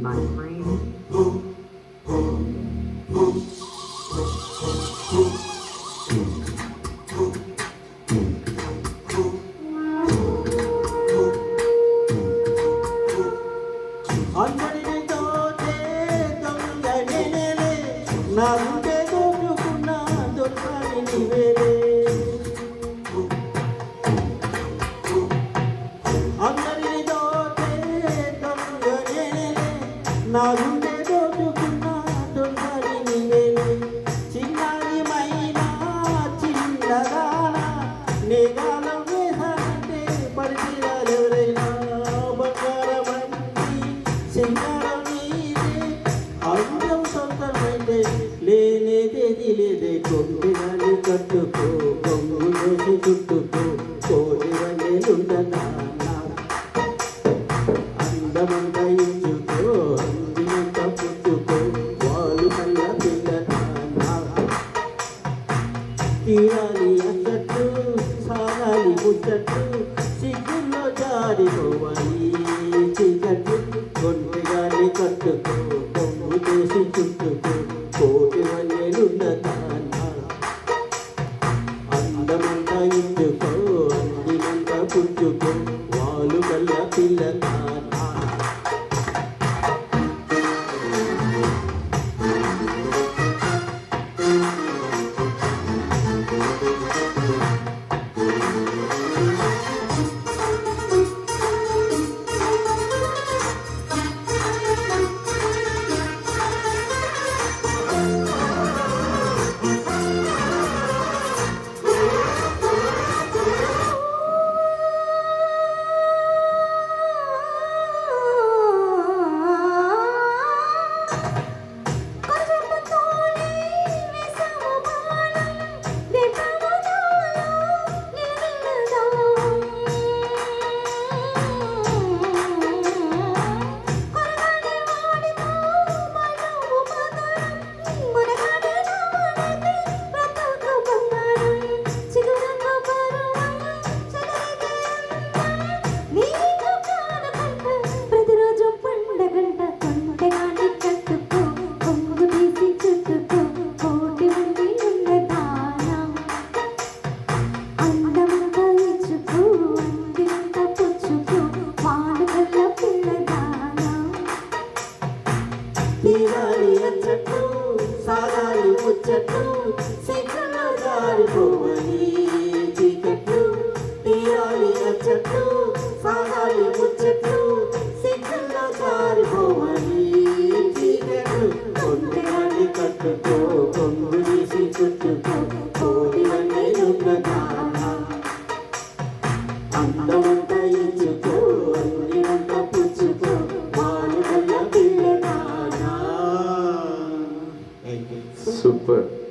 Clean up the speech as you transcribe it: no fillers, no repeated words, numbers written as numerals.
my brain. నా గుండె దోచుకున్న దొంగని నీవేలే చిన్నది మైనా చిన్నదాన నేగాలం వేసానంటే పరిచయాలెవరైనా బంగారమంటి సింగారం నీదే అందం సొంతమైతే లేనేదేది లేదే కొండగాని కట్టుకో కొంగు దోసి చుట్టుకో కోటి వన్నెలుండనా అందమంతా ఇచ్చుకో తీరాలి అన్నట్టు సాగాలి ముచ్చట్టు సిగ్గుల్లో జారిపోవాలి చీకట్టు కొండగాని కట్టుకో కొంగు చేసి చుట్టుకో కోటి వన్నెలున్నదానా అందమంతా ఇచ్చుకో అందినంతా పుచ్చుకో వాలు కల్ల పిల్లదానా తీరాలి అచ్చట్టు సాగాలి ముచ్చట్టు సిగ్గుల్లో జారిపోవాలి చీకట్టు తీరాలి అచ్చట్టు సాగాలి ముచ్చట్టు సిగ్గుల్లో జారిపోవాలి చీకట్టు కొండగాని కట్టుకో కొంగు తీసి చుట్టుకో కోటి వన్నెలున్నదానా అందమంతా ఇచ్చుకో అందినంతా పుచ్చుకో వాలు కల్ల పిల్లదానా. Super.